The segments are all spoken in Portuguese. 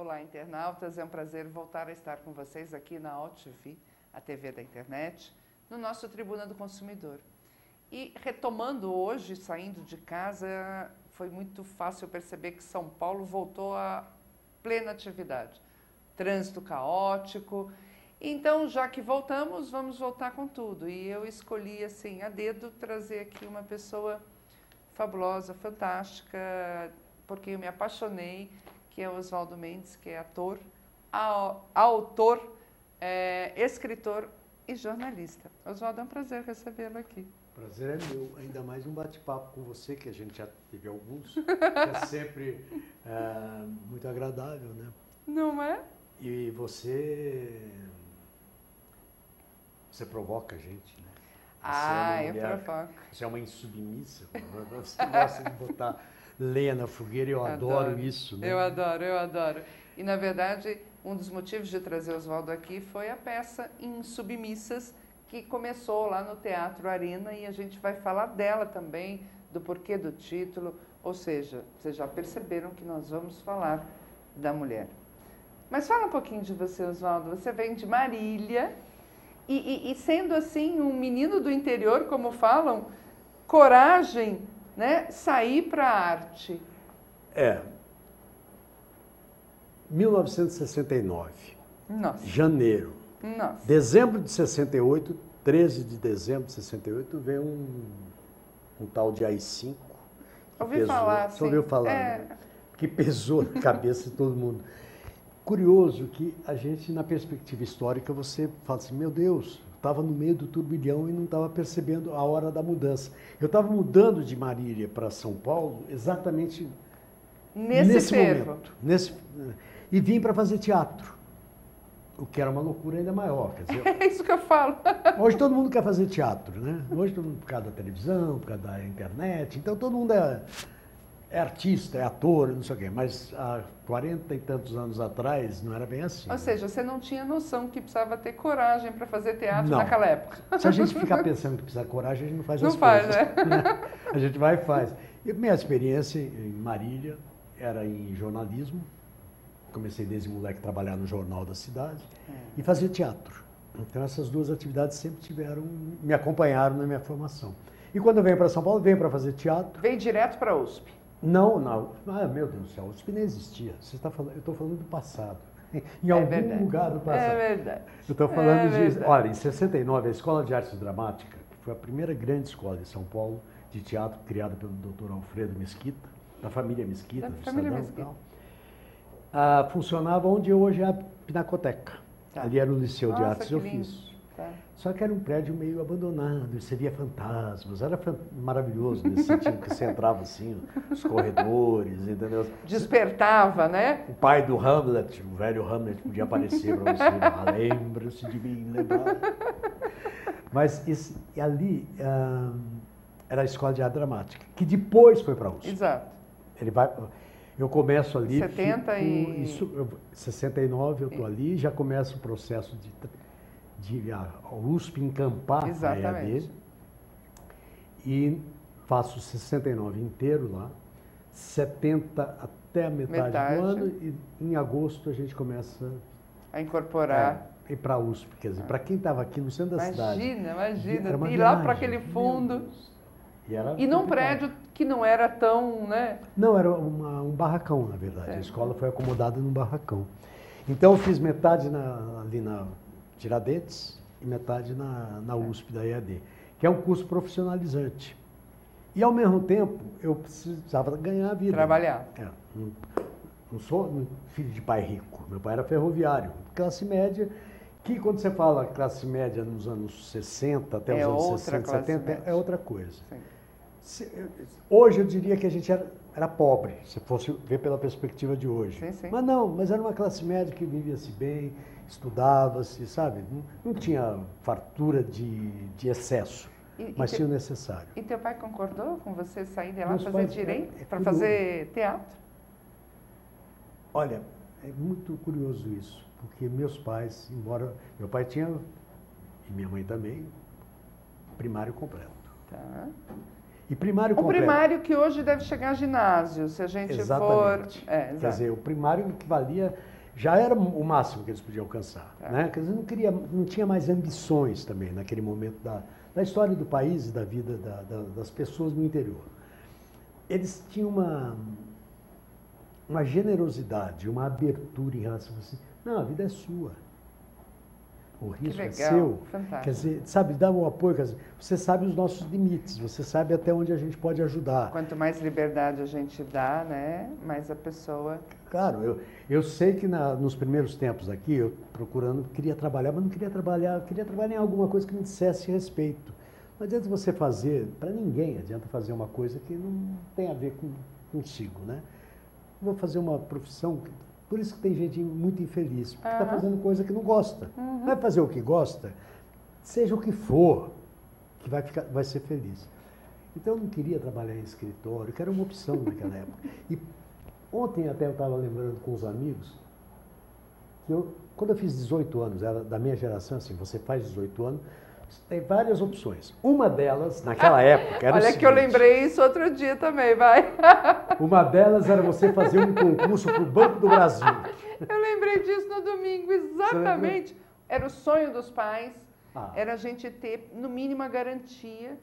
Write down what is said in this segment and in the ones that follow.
Olá, internautas. É um prazer voltar a estar com vocês aqui na OTV, a TV da internet, no nosso Tribuna do Consumidor. E retomando hoje, saindo de casa, foi muito fácil perceber que São Paulo voltou à plena atividade. Trânsito caótico. Então, já que voltamos, vamos voltar com tudo. E eu escolhi, assim, a dedo, trazer aqui uma pessoa fabulosa, fantástica, porque eu me apaixonei, que é o Oswaldo Mendes, que é ator, autor, escritor e jornalista. Oswaldo, é um prazer recebê-lo aqui. Prazer é meu, ainda mais um bate-papo com você, que a gente já teve alguns, que é sempre muito agradável, né? Não é? E você provoca a gente, né? Eu provoco. Você é uma insubmissa, você gosta de botar lenha na fogueira, eu adoro isso, né? Eu adoro. E, na verdade, um dos motivos de trazer o Oswaldo aqui foi a peça Insubmissas, que começou lá no Teatro Arena, e a gente vai falar dela também, do porquê do título, ou seja, vocês já perceberam que nós vamos falar da mulher. Mas fala um pouquinho de você, Oswaldo. Você vem de Marília e sendo assim um menino do interior, como falam, coragem, né, sair para a arte. 1969, Nossa. janeiro. Nossa. Dezembro de 68, 13 de dezembro de 68, veio um tal de AI-5. Ouvi falar, sim. Você ouviu falar, né? Que pesou na cabeça de todo mundo. Curioso que a gente, na perspectiva histórica, você fala assim, meu Deus, eu estava no meio do turbilhão e não estava percebendo a hora da mudança. Eu estava mudando de Marília para São Paulo exatamente nesse momento. E vim para fazer teatro. O que era uma loucura ainda maior. Quer dizer, é isso que eu falo. Hoje todo mundo quer fazer teatro, né? Hoje todo mundo, por causa da televisão, por causa da internet. Então todo mundo é artista, é ator, não sei o quê. Mas há 40 e tantos anos atrás não era bem assim. Ou seja, você não tinha noção que precisava ter coragem para fazer teatro naquela época. Se a gente ficar pensando que precisa de coragem, a gente não faz as coisas. Não faz, né? A gente vai e faz. E minha experiência em Marília era em jornalismo. Comecei desde moleque a trabalhar no jornal da cidade e fazer teatro. Então essas duas atividades sempre me acompanharam na minha formação. E quando eu venho para São Paulo, venho para fazer teatro. Veio direto para a USP? Não. Meu Deus do céu, a USP nem existia. Eu estou falando do passado. Em algum lugar do passado. É verdade. Eu estou falando de... Olha, em 69, a Escola de Artes Dramática, que foi a primeira grande escola de São Paulo de teatro, criada pelo Dr. Alfredo Mesquita, da família Mesquita, do Estadão e tal. Funcionava onde hoje é a Pinacoteca. Tá. Ali era o Liceu de Artes e Ofícios. Tá. Só que era um prédio meio abandonado, você via fantasmas, era maravilhoso nesse sentido, que você entrava assim, os corredores, entendeu? Despertava, né? O pai do Hamlet, o velho Hamlet, podia aparecer para você, lembra-se de mim, lembrar. Mas ali era a Escola de Arte Dramática, que depois foi para a USP. Exato. Eu começo ali... 69 eu estou ali, já começa o processo de a USP encampar a EAD. E faço 69 inteiro lá, 70 até a metade do ano, e em agosto a gente começa a incorporar. Ir para a USP, quer dizer, para quem estava aqui no centro da cidade. Imagina, ir lá para aquele fundo. E num prédio que não era tão, né? Não, era um barracão, na verdade. A escola foi acomodada num barracão. Então eu fiz metade ali na Tiradentes e metade na USP da EAD, que é um curso profissionalizante. E ao mesmo tempo eu precisava ganhar a vida. Trabalhar. Não sou filho de pai rico. Meu pai era ferroviário, classe média, que quando você fala classe média nos anos 60 até os anos 60, 70, é outra coisa. Sim. Hoje eu diria que a gente era pobre, se fosse ver pela perspectiva de hoje. Sim. Mas era uma classe média que vivia-se bem, estudava-se, sabe? Não tinha fartura de excesso, mas tinha o necessário. E teu pai concordou com você sair de lá para fazer direito, para fazer teatro? Olha, é muito curioso isso, porque meus pais, embora... Meu pai tinha, e minha mãe também, primário completo. Tá. E primário completo. O primário que hoje deve chegar a ginásio, se a gente Exatamente. for... Quer dizer, o primário equivalia já era o máximo que eles podiam alcançar. Né? Quer dizer, não tinha mais ambições também naquele momento da história do país e da vida das pessoas no interior. Eles tinham uma generosidade, uma abertura em relação a assim, não, a vida é sua. O risco é seu. Fantástico. Quer dizer, sabe, dá um apoio, quer dizer, você sabe os nossos limites, você sabe até onde a gente pode ajudar. Quanto mais liberdade a gente dá, né, mais a pessoa... Claro, eu sei que nos primeiros tempos aqui, eu procurando, queria trabalhar, mas não queria trabalhar em alguma coisa que me dissesse respeito. Não adianta você fazer, para ninguém adianta fazer uma coisa que não tem a ver consigo, né? Vou fazer uma profissão, por isso que tem gente muito infeliz, porque está fazendo coisa que não gosta. Vai fazer o que gosta, seja o que for, que vai ser feliz. Então eu não queria trabalhar em escritório, que era uma opção naquela época. E ontem até eu estava lembrando com os amigos, que quando eu fiz 18 anos, era da minha geração, assim, você faz 18 anos, tem várias opções. Uma delas, naquela época, era o seguinte, que eu lembrei isso outro dia também, vai. Uma delas era você fazer um concurso para o Banco do Brasil. Eu lembrei disso no domingo, exatamente. Era o sonho dos pais, era a gente ter, no mínimo, a garantia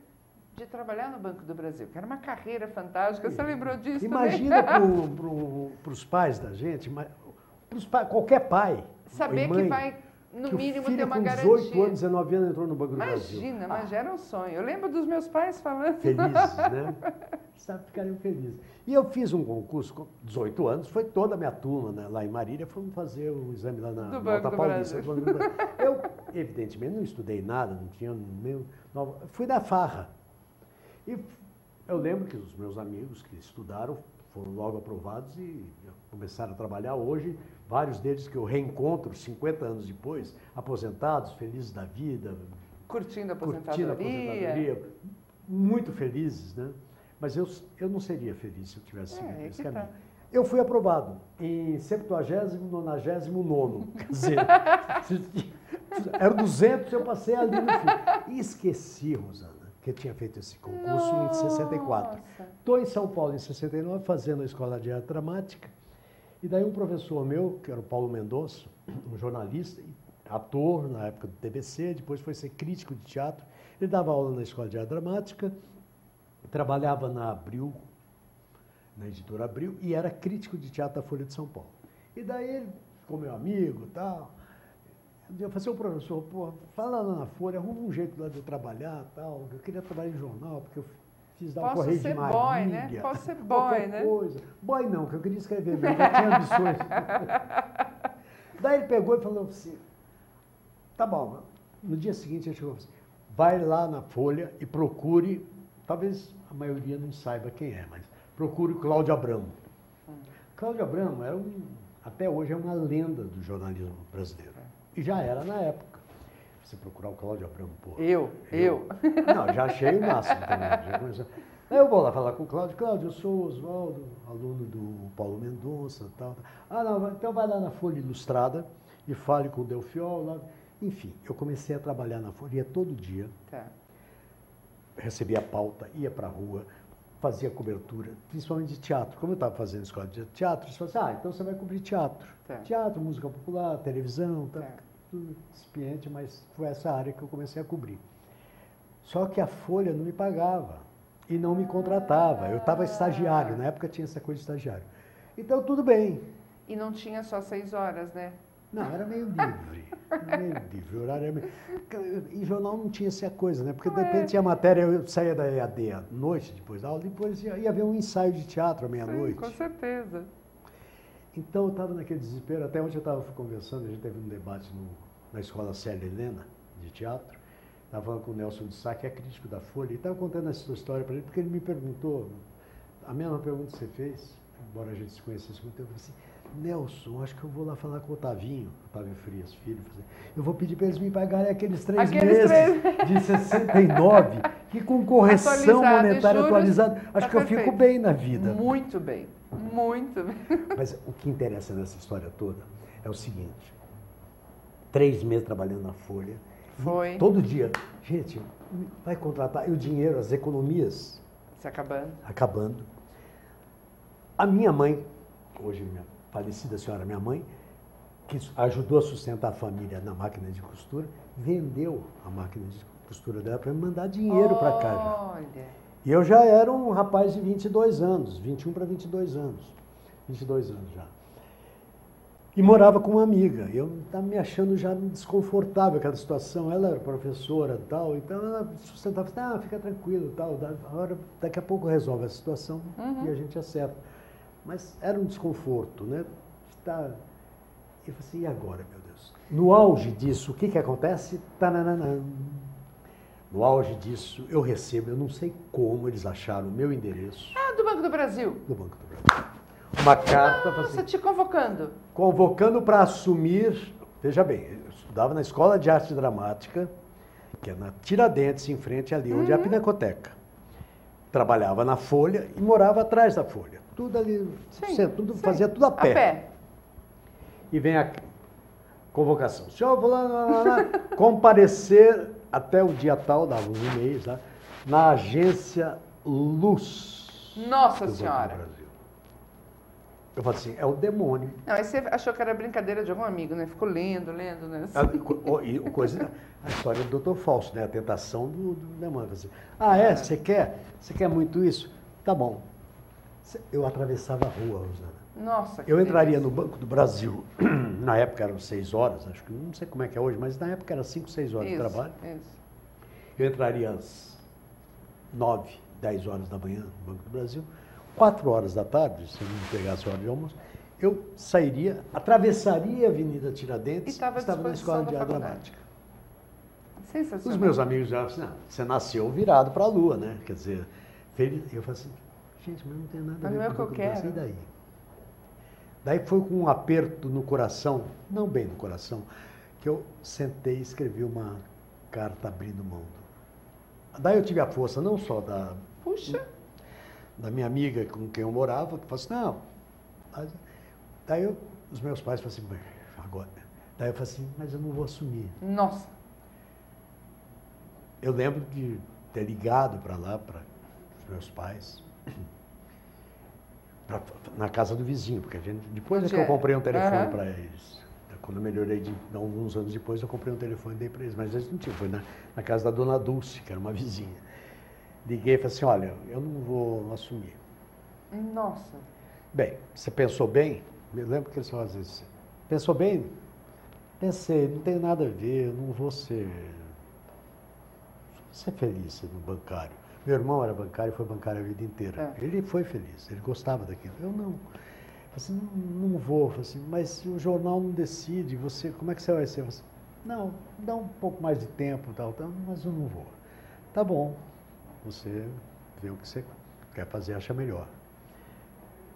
de trabalhar no Banco do Brasil, que era uma carreira fantástica. Você lembrou disso Imagina para os pais da gente, qualquer pai, saber mãe, que vai, no mínimo, ter uma garantia. Com 18 anos, 19 anos, entrou no Banco do Brasil. Imagina, mas era um sonho. Eu lembro dos meus pais falando. Felizes, né? Sabe, ficariam felizes. E eu fiz um concurso com 18 anos, foi toda a minha turma, né, lá em Marília, fomos fazer o exame lá na Alta Paulista. Eu, evidentemente, não estudei nada, não tinha nem... Fui na farra. E eu lembro que os meus amigos que estudaram foram logo aprovados e começaram a trabalhar. Hoje, vários deles que eu reencontro 50 anos depois, aposentados, felizes da vida. Curtindo a aposentadoria. Muito felizes, né? Mas eu não seria feliz se eu tivesse seguido esse caminho. Tá. Eu fui aprovado em 70º, 99º. Quer dizer, era 200, eu passei ali no fim. E esqueci, Rosana, que eu tinha feito esse concurso em 64. Estou em São Paulo em 69, fazendo a escola de arte dramática. E daí um professor meu, que era o Paulo Mendonça, um jornalista, ator na época do TBC, depois foi ser crítico de teatro. Ele dava aula na escola de arte dramática, trabalhava na Abril, na editora Abril, e era crítico de teatro da Folha de São Paulo. E daí ele ficou meu amigo e tal. Eu falei, professor, pô, fala lá na Folha, arruma um jeito lá de eu trabalhar e tal. Eu queria trabalhar em jornal, porque eu fiz dar um correio de Marília. Boy, né? Posso ser boy, né? Coisa. Boy não, que eu queria escrever mesmo, eu tinha ambições. Daí ele pegou e falou assim, tá bom. No dia seguinte ele chegou assim, vai lá na Folha e procure, talvez a maioria não saiba quem é, mas procure o Cláudio Abramo. Cláudio Abramo era até hoje é uma lenda do jornalismo brasileiro. E já era na época. Você procurar o Cláudio Abramo, pô. Eu. Não, já achei o máximo também. Aí eu vou lá falar com o Cláudio. Cláudio, eu sou o Oswaldo, aluno do Paulo Mendonça e tal. Ah, não, então vai lá na Folha Ilustrada e fale com o Delfiol. Lá. Enfim, eu comecei a trabalhar na Folha, ia todo dia. Tá. Recebia pauta, ia pra rua, fazia cobertura, principalmente de teatro. Como eu estava fazendo escola de teatro, eles falaram assim, então você vai cobrir teatro. Tá. Teatro, música popular, televisão, tá. Tudo incipiente, mas foi essa área que eu comecei a cobrir. Só que a Folha não me pagava e não me contratava. Eu estava estagiário, na época tinha essa coisa de estagiário. Então, tudo bem. E não tinha só 6 horas, né? Não, era meio livre. O horário era meio... Em jornal não tinha essa coisa, né? Porque de repente tinha matéria, eu saía da EAD à noite, depois da aula, depois ia haver um ensaio de teatro à meia-noite. Com certeza. Então eu estava naquele desespero, até ontem eu estava conversando, a gente teve um debate na escola Célia Helena, de teatro, estava falando com o Nelson de Sá, que é crítico da Folha, e estava contando essa história para ele, porque ele me perguntou, a mesma pergunta que você fez, embora a gente se conhecesse muito tempo, eu falei assim, Nelson, acho que eu vou lá falar com o Otávio Frias, filho, eu vou pedir para eles me pagarem aqueles 3 meses de 69, que com correção monetária atualizada, acho que eu fico bem na vida. Muito bem. Muito bem. Mas o que interessa nessa história toda é o seguinte, 3 meses trabalhando na Folha, foi. Todo dia, gente, vai contratar, e o dinheiro, as economias... Se acabando. Acabando. A minha mãe, hoje minha falecida senhora, minha mãe, que ajudou a sustentar a família na máquina de costura, vendeu a máquina de costura dela para me mandar dinheiro para cá já. Olha. E eu já era um rapaz de 22 anos, 21 para 22 anos. 22 anos já. E morava com uma amiga. Eu estava me achando já desconfortável aquela situação. Ela era professora e tal, então ela sustentava, fica tranquilo e tal. Daqui a pouco resolve a situação e a gente acerta. Mas era um desconforto, né? Eu falei assim, e agora, meu Deus? No auge disso, o que acontece? Tananana. No auge disso, eu recebo, eu não sei como eles acharam o meu endereço. Ah, do Banco do Brasil. Do Banco do Brasil. Uma carta Nossa, te convocando. Convocando para assumir, veja bem, eu estudava na Escola de Arte Dramática, que é na Tiradentes, em frente ali, onde é a Pinacoteca. Trabalhava na Folha e morava atrás da Folha. Tudo ali, fazia tudo a pé. E vem a convocação. Senhor, comparecer até o dia tal, dava uns e-mails, né, na agência Luz. Nossa Senhora! Eu falei assim, é o demônio. Não, aí você achou que era brincadeira de algum amigo, né? Ficou lendo, né? A história do Dr. Fausto, né? A tentação do demônio. Assim, você quer? Você quer muito isso? Tá bom. Eu atravessava a rua, Rosana. Nossa, que eu entraria no Banco do Brasil, na época eram 6 horas, acho que não sei como é que é hoje, mas na época era 5, 6 horas de trabalho. Isso. Eu entraria às 9, 10 horas da manhã no Banco do Brasil. 4 horas da tarde, se eu não pegasse a hora de almoço, eu sairia, atravessaria a Avenida Tiradentes e estava na Escola de Arte Dramática. Sensacional. Os meus amigos já falaram assim, você nasceu virado para a lua, né? Quer dizer, eu falei assim, gente, mas não tem nada a ver com o que eu quero. E daí? Daí foi com um aperto no coração, não bem no coração, que eu sentei e escrevi uma carta abrindo mão. Daí eu tive a força não só da minha amiga com quem eu morava, que falou assim, não. Daí os meus pais falaram assim, agora. Daí eu falei assim, mas eu não vou assumir. Nossa. Eu lembro de ter ligado para lá, para os meus pais, na casa do vizinho, porque depois que eu comprei um telefone para eles. Quando eu melhorei, alguns anos depois, eu comprei um telefone e dei para eles, mas eles não tinham, foi na casa da dona Dulce, que era uma vizinha. Liguei e falei assim, olha, eu não vou assumir. Nossa. Bem, você pensou bem? Me lembro que eles falavam assim, pensou bem? Pensei, não tem nada a ver, eu não vou ser feliz no bancário. Meu irmão era bancário e foi bancário a vida inteira. Ele foi feliz, ele gostava daquilo. Eu não. Eu falei assim, não vou. Eu falei assim, mas o jornal não decide, como é que você vai ser? Eu falei assim, não, dá um pouco mais de tempo, tal, mas eu não vou. Tá bom. Você vê o que você quer fazer, acha melhor.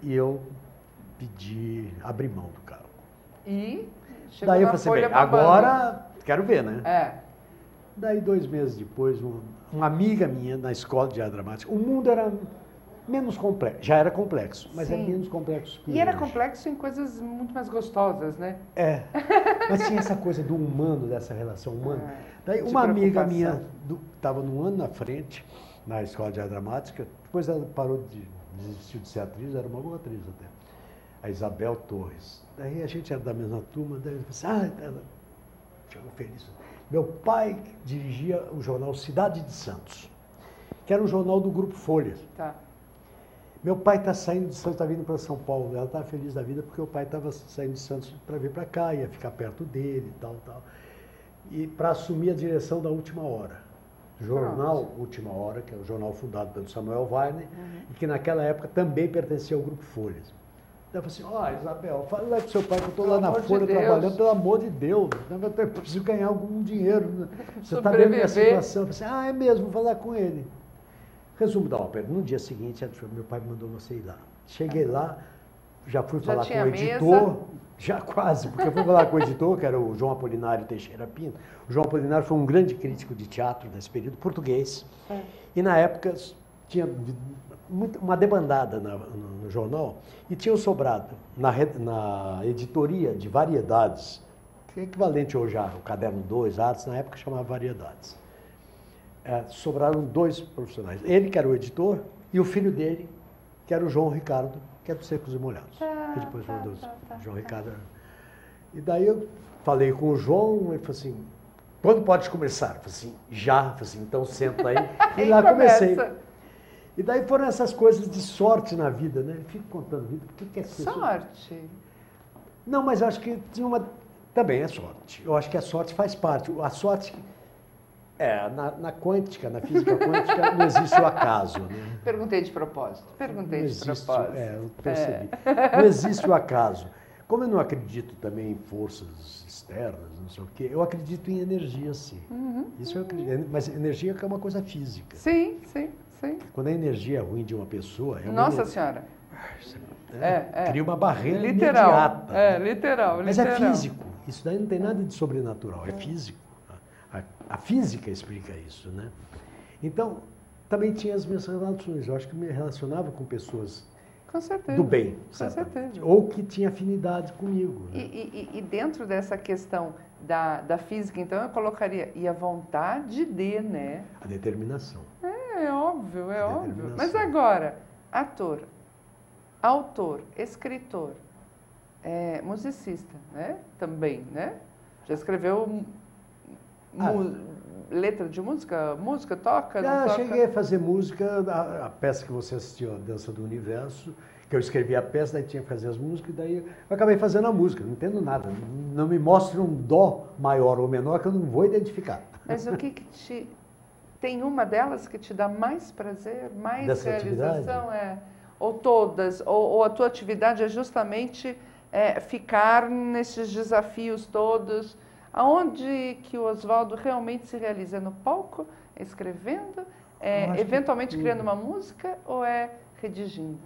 E eu abri mão do cargo. E chegou daí eu na falei assim, Folha agora quero ver, né? Daí 2 meses depois, uma amiga minha na Escola de Arte Dramática, o mundo era menos complexo, já era complexo, mas é menos complexo que hoje. Era complexo em coisas muito mais gostosas, né? Mas tinha essa coisa do humano, dessa relação humana. Daí uma amiga minha estava num ano na frente, na Escola de Arte Dramática, depois ela desistiu de ser atriz, era uma boa atriz até, a Isabel Torres. Daí a gente era da mesma turma, daí eu falei assim, ela chegou feliz. Meu pai dirigia o jornal Cidade de Santos, que era um jornal do Grupo Folha. Tá. Meu pai está saindo de Santos, está vindo para São Paulo. Ela estava feliz da vida porque o pai estava saindo de Santos para vir para cá, ia ficar perto dele e tal. E para assumir a direção da Última Hora. Jornal Última Hora, que é o jornal fundado pelo Samuel Weiner, e que naquela época também pertencia ao Grupo Folha. Daí eu falei assim, Isabel, fala lá pro seu pai que eu estou lá na Folha trabalhando, pelo amor de Deus, eu preciso ganhar algum dinheiro. Né? Você está vendo minha situação? Eu falei assim, é mesmo, vou falar com ele. Resumo da ópera, no dia seguinte, meu pai mandou você ir lá. Cheguei lá, já fui falar com o editor, já quase, porque eu fui falar com o editor, que era o João Apolinário Teixeira Pinto. O João Apolinário foi um grande crítico de teatro nesse período, português. E na época tinha uma debandada no jornal e tinha sobrado na editoria de variedades, que é equivalente hoje ao Caderno 2, Artes, na época chamava Variedades. Sobraram 2 profissionais. Ele, que era o editor, e o filho dele, que era o João Ricardo, que é do Secos e Molhados. Que depois foi do João Ricardo. E daí eu falei com o João, ele falou assim, quando pode começar? Eu falei assim, já. Eu falei assim, então senta aí. E lá comecei. E daí foram essas coisas de sorte na vida, né? Eu fico contando vida, porque que é sorte? Não, mas eu acho que tinha uma... Também é sorte. Eu acho que a sorte faz parte. A sorte... na quântica, na física quântica, não existe o acaso. Né? Perguntei de propósito. Eu percebi. Não existe o acaso. Como eu não acredito também em forças externas, não sei o quê, eu acredito em energia, sim. Isso eu acredito. Mas energia é uma coisa física. Sim. Quando a energia é ruim de uma pessoa... Nossa Senhora! Cria uma barreira literal, imediata. Literal. Mas é físico. Isso daí não tem nada de sobrenatural, é físico. A física explica isso, né? Então, também tinha as minhas relações. Eu acho que me relacionava com pessoas com certeza, do bem, com certeza. Ou que tinha afinidade comigo. Né? E dentro dessa questão da física, então, eu colocaria, e a vontade de, né? A determinação. É óbvio. Mas agora, ator, autor, escritor, musicista, né? Também, né? Já escreveu letra de música? Música, toca? Não toca? Cheguei a fazer música, a peça que você assistiu, a Dança do Universo, que eu escrevi a peça, daí tinha que fazer as músicas, daí eu acabei fazendo a música, não entendo nada. Não me mostre um dó maior ou menor que eu não vou identificar. Mas o que te... Tem uma delas que te dá mais prazer, mais dessa realização? Atividade? Ou todas? Ou a tua atividade é justamente ficar nesses desafios todos? Aonde que o Oswaldo realmente se realiza? No palco, escrevendo, eventualmente criando uma música ou redigindo?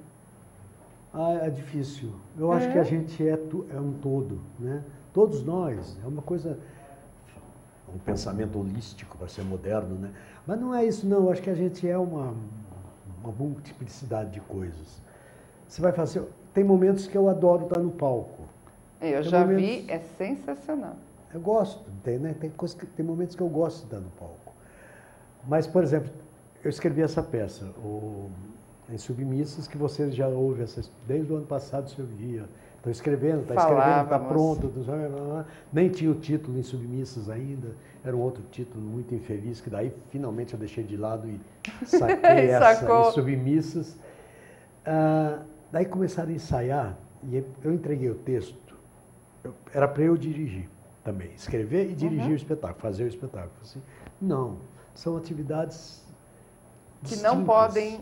É difícil. Eu acho que a gente é um todo, né? Todos nós, é uma coisa, um pensamento holístico para ser moderno, né? Mas não é isso não, eu acho que a gente é uma multiplicidade de coisas. Você vai fazer, tem momentos que eu adoro estar no palco. Eu já vi, é sensacional. Eu gosto, né? Tem momentos que eu gosto de estar no palco. Mas, por exemplo, eu escrevi essa peça, em Submissas, que você já ouve desde o ano passado, você ouvia. Estou escrevendo, está pronto. Nem tinha o título em Submissas ainda, era um outro título muito infeliz, que daí finalmente eu deixei de lado e saquei essa em Submissas. Daí começaram a ensaiar, e eu entreguei o texto, era para eu dirigir também, escrever e dirigir o espetáculo, fazer o espetáculo. Assim, não, são atividades que distintas. Não podem...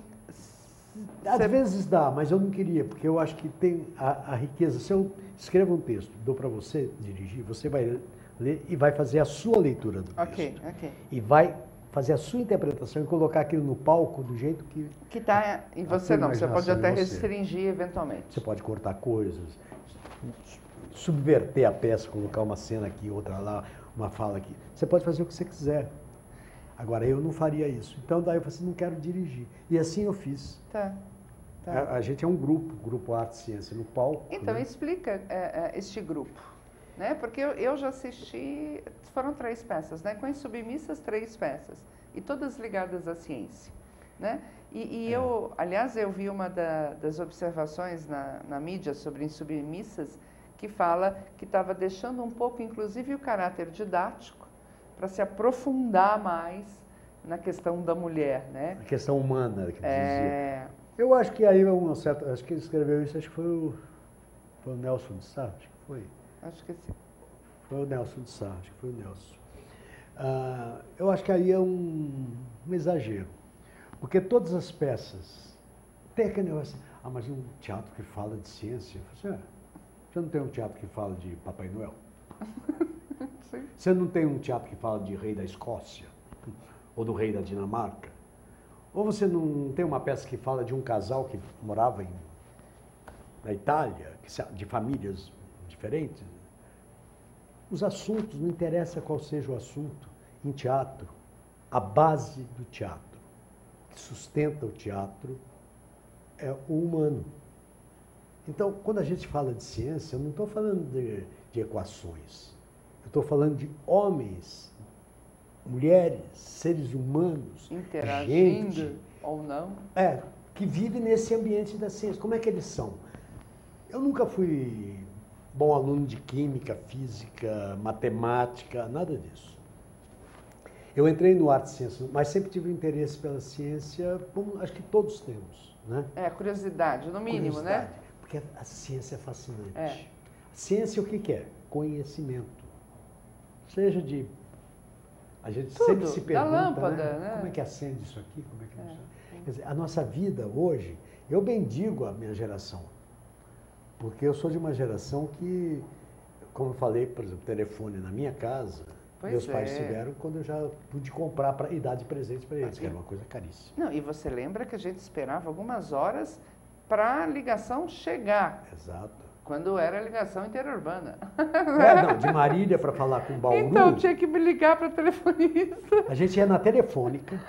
Às vezes dá, mas eu não queria, porque eu acho que tem a riqueza. Se eu escrevo um texto, dou para você dirigir, você vai ler e vai fazer a sua leitura do texto. Ok. E vai fazer a sua interpretação e colocar aquilo no palco do jeito que... Que está em você não, você pode até restringir eventualmente. Você pode cortar coisas, subverter a peça, colocar uma cena aqui, outra lá, uma fala aqui. Você pode fazer o que você quiser. Agora, eu não faria isso. Então, daí eu falei assim, não quero dirigir. E assim eu fiz. Tá. A gente é um grupo Arte e Ciência no palco. Então, né? Explica este grupo. Né? Porque eu já assisti, foram 3 peças, né? Com Insubmissas, 3 peças. E todas ligadas à ciência. Né? Eu, aliás, eu vi uma das observações na mídia sobre Insubmissas, que fala que estava deixando um pouco, inclusive, o caráter didático para se aprofundar mais na questão da mulher, né? A questão humana, que dizia. Eu acho que aí acho que ele escreveu isso, acho que foi o Nelson de Sá, acho que foi. Acho que sim. Foi o Nelson de Sá, acho que foi o Nelson. Eu acho que aí é um exagero, porque todas as peças, tem aquele negócio, mas um teatro que fala de ciência, você não tem um teatro que fala de Papai Noel? Sim. Você não tem um teatro que fala de rei da Escócia? Ou do rei da Dinamarca? Ou você não tem uma peça que fala de um casal que morava na Itália, de famílias diferentes? Os assuntos, não interessa qual seja o assunto, em teatro, a base do teatro, que sustenta o teatro, é o humano. Então, quando a gente fala de ciência, eu não estou falando de equações. Eu estou falando de homens, mulheres, seres humanos, interagindo gente, ou não. Que vive nesse ambiente da ciência. Como é que eles são? Eu nunca fui bom aluno de química, física, matemática, nada disso. Eu entrei no arte e ciência, mas sempre tive interesse pela ciência, como acho que todos temos, né? Curiosidade, no mínimo, Curiosidade, né? porque a ciência é fascinante. É. Ciência o que que é? Conhecimento. Seja de... A gente Tudo, sempre se da pergunta, lâmpada, né? Como é que acende isso aqui? Como é que Quer dizer, a nossa vida hoje, eu bendigo a minha geração, porque eu sou de uma geração que, como eu falei, por exemplo, telefone na minha casa, meus pais tiveram quando eu já pude comprar e dar de presente para eles, que era uma coisa caríssima. Não, e você lembra que a gente esperava algumas horas para a ligação chegar. Exato. Quando era ligação interurbana. Não, de Marília para falar com Bauru. Então, tinha que me ligar para telefonista. A gente ia na telefônica,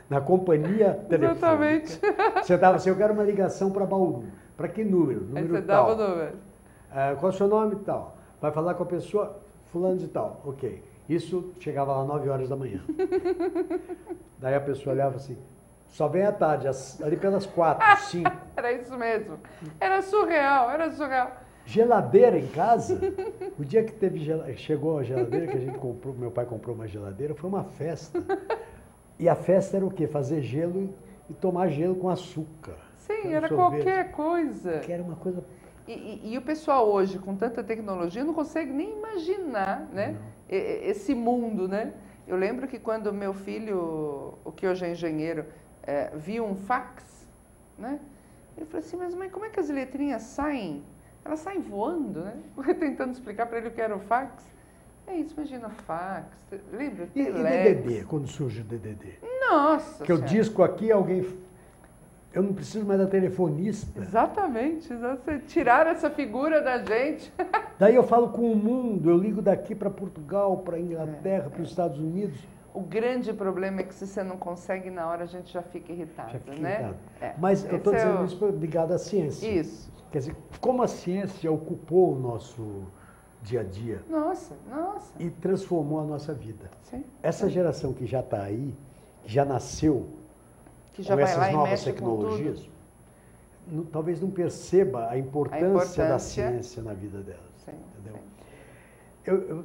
na companhia telefônica. Exatamente. Você dava assim, eu quero uma ligação para Bauru. Para que número? Número Aí você tal. dava o número. Qual é o seu nome e tal? Vai falar com a pessoa fulano de tal. Ok. Isso chegava lá 9 horas da manhã. Daí a pessoa olhava assim, só vem à tarde, ali pelas 4, 5. Era isso mesmo. Era surreal, era surreal. Geladeira em casa? O dia que chegou a geladeira, que a gente comprou, meu pai comprou uma geladeira, foi uma festa. E a festa era o quê? Fazer gelo e tomar gelo com açúcar. Sim, era qualquer coisa. Que era uma coisa... E o pessoal hoje, com tanta tecnologia, não consegue nem imaginar, né? Esse mundo, né? Eu lembro que quando meu filho, o que hoje é engenheiro, viu um fax, né? Ele falou assim, mas mãe, como é que as letrinhas saem? Elas saem voando, né? Tentando explicar para ele o que era o fax. É isso, imagina fax, lembra? E DDD, quando surge o DDD? Nossa Que o disco aqui, alguém... Eu não preciso mais da telefonista. Exatamente, tiraram essa figura da gente. Daí eu falo com o mundo, eu ligo daqui para Portugal, para Inglaterra, para os Estados Unidos. O grande problema é que se você não consegue na hora, a gente já fica irritado, né? Mas eu estou dizendo isso ligado à ciência. Isso. Quer dizer, como a ciência ocupou o nosso dia a dia. Nossa. E transformou a nossa vida. Sim. Essa geração que já está aí, que já nasceu que já com vai essas lá novas e mexe tecnologias, talvez não perceba a importância da ciência na vida delas. Sim, entendeu? Sim.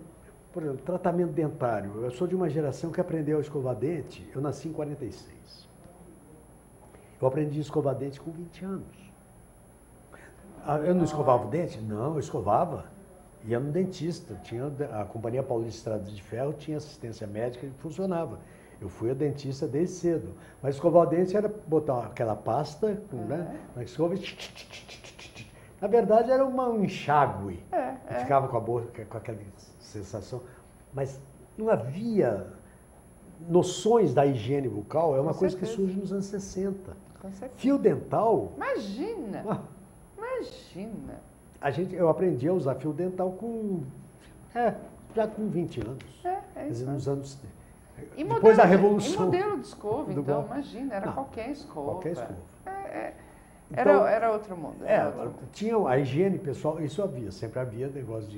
Por exemplo, tratamento dentário. Eu sou de uma geração que aprendeu a escovar dente. Eu nasci em 46. Eu aprendi a escovar dente com 20 anos. Eu não escovava o dente? Não, eu escovava. Ia no dentista. Tinha a Companhia Paulista de Estradas de Ferro tinha assistência médica e funcionava. Eu fui a dentista desde cedo. Mas escovar o dente era botar aquela pasta, né, na escova. Na verdade, era um enxágue. Ficava com a boca, com aquela sensação. Mas não havia noções da higiene bucal. É uma coisa que surge nos anos 60. Fio dental... Imagina! Eu aprendi a usar fio dental já com 20 anos. É isso. Nos anos... E depois da Revolução. E modelo de escova, então, imagina, era qualquer escova. Qualquer escova. Era outro mundo. Tinha a higiene pessoal, isso havia, sempre havia negócio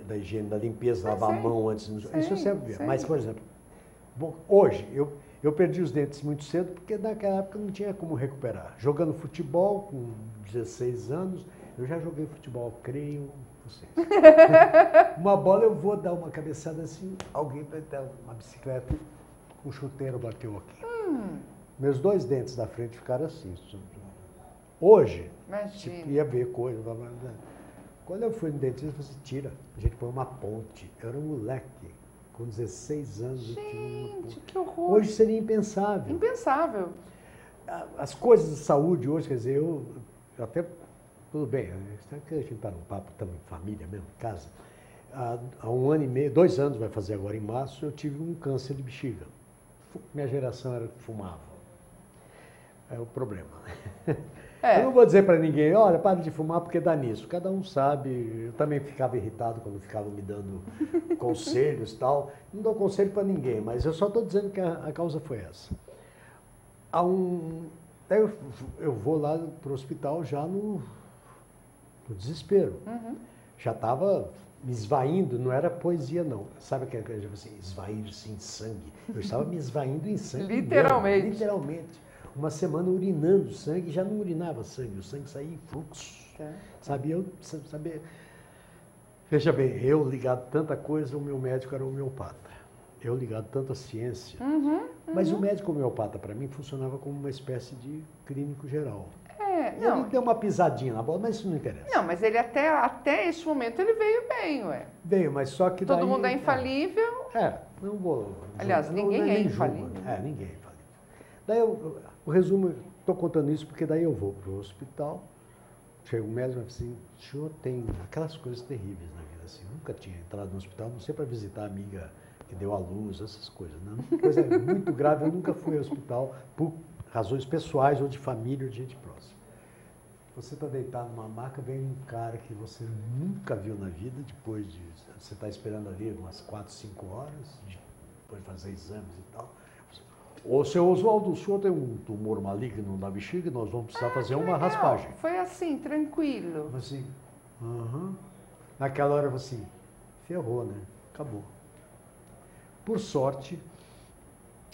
da higiene, da limpeza, lavar a mão antes. Isso sempre havia. Mas, por exemplo, hoje, eu perdi os dentes muito cedo, porque naquela época não tinha como recuperar. Jogando futebol, com 16 anos, eu já joguei futebol, creio vocês. Uma bola eu vou dar uma cabeçada assim, alguém vai dar uma bicicleta, um chuteiro bateu aqui. Meus 2 dentes da frente ficaram assim. Hoje, ia ver coisa. Quando eu fui no dentista, eu falei assim, tira, a gente põe uma ponte. Eu era um moleque, com 16 anos. Gente, que horror. Hoje seria impensável. Impensável. As coisas de saúde hoje, quer dizer, eu até... Tudo bem, a gente está num papo, estamos em família mesmo, em casa. Há 1 ano e meio, 2 anos vai fazer agora em março, eu tive um câncer de bexiga. Minha geração era que fumava. É o problema. Eu não vou dizer para ninguém, olha, pare de fumar porque dá nisso. Cada um sabe. Eu também ficava irritado quando ficavam me dando conselhos e tal. Não dou conselho para ninguém, mas eu só estou dizendo que a causa foi essa. Daí eu vou lá para o hospital já no desespero. Já estava me esvaindo, não era poesia não. Sabe aquela coisa assim, esvair-se em sangue? Eu estava me esvaindo em sangue. Literalmente. Literalmente. Uma semana urinando sangue, já não urinava sangue, o sangue saía em fluxo. Tá. Sabe, sabe, veja bem, eu ligado tanta coisa, o meu médico era homeopata. Eu ligado tanto à ciência. Mas o médico homeopata, para mim, funcionava como uma espécie de clínico geral. Não. Ele deu uma pisadinha na bola, mas isso não interessa. Não, mas ele até esse momento ele veio bem, ué. Veio, mas só que Todo daí, mundo é infalível. não vou... Aliás, ninguém é infalível. Ninguém é infalível. Daí, o resumo, estou contando isso porque daí eu vou para o hospital, chega o médico e fala assim, o senhor tem aquelas coisas terríveis na vida, assim, nunca tinha entrado no hospital, não sei para visitar a amiga que deu à luz, essas coisas. Né? Coisa muito grave, eu nunca fui ao hospital por razões pessoais ou de família ou de gente próxima. Você está deitado numa maca, vem um cara que você nunca viu na vida, depois de... Você está esperando ali umas 4, 5 horas, depois de fazer exames e tal. Ô, seu Oswaldo, o senhor tem um tumor maligno na bexiga, nós vamos precisar fazer uma raspagem. Foi assim, tranquilo. Assim, naquela hora, assim, ferrou, né? Acabou. Por sorte,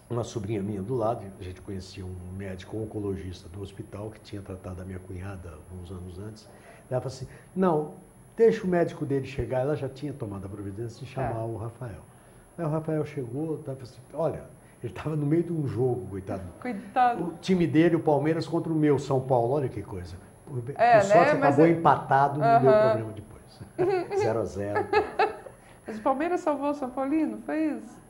uma sobrinha minha do lado, a gente conhecia um médico oncologista do hospital que tinha tratado a minha cunhada uns anos antes. Ela falou assim, não, deixa o médico dele chegar. Ela já tinha tomado a providência de chamar o Rafael. Aí o Rafael chegou, estava assim, olha, ele estava no meio de um jogo, coitado. Coitado. O time dele, o Palmeiras, contra o meu, São Paulo, olha que coisa. Por sorte, mas acabou empatado, não deu problema depois. 0-0. Mas o Palmeiras salvou o São Paulino, foi isso?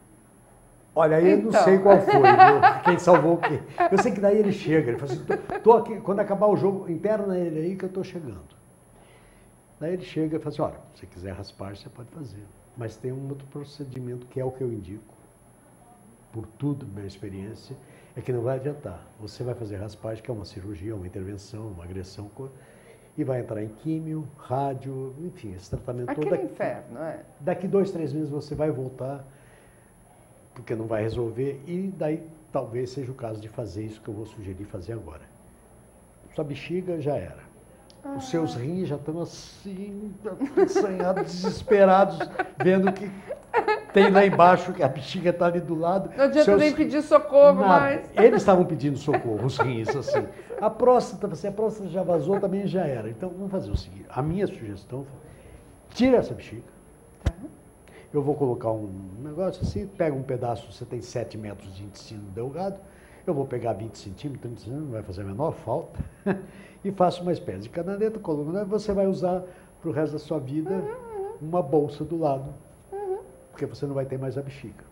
Olha, aí eu não sei qual foi, viu? Quem salvou o quê. Eu sei que daí ele chega, ele fala assim, tô aqui, quando acabar o jogo, interna ele aí que eu estou chegando. Daí ele chega e fala assim, olha, se você quiser raspar, você pode fazer. Mas tem um outro procedimento que é o que eu indico, por tudo, minha experiência, é que não vai adiantar. Você vai fazer raspagem, que é uma cirurgia, uma intervenção, uma agressão, e vai entrar em químio, rádio, enfim, esse tratamento todo. Aquele inferno, Daqui 2, 3 meses você vai voltar, porque não vai resolver, e daí talvez seja o caso de fazer isso que eu vou sugerir fazer agora. Sua bexiga já era. Os seus rins já estão assim, assanhados, desesperados, vendo que tem lá embaixo, que a bexiga está ali do lado. Não adianta nem pedir socorro mais. Eles estavam pedindo socorro, os rins, assim. A próstata, se a próstata já vazou, também já era. Então, vamos fazer o seguinte, a minha sugestão, tira essa bexiga. Eu vou colocar um negócio assim, pega um pedaço, você tem 7 metros de intestino delgado, eu vou pegar 20 centímetros, não vai fazer a menor falta, e faço uma espécie de canaleta, coluna, você vai usar para o resto da sua vida uma bolsa do lado, porque você não vai ter mais a bexiga.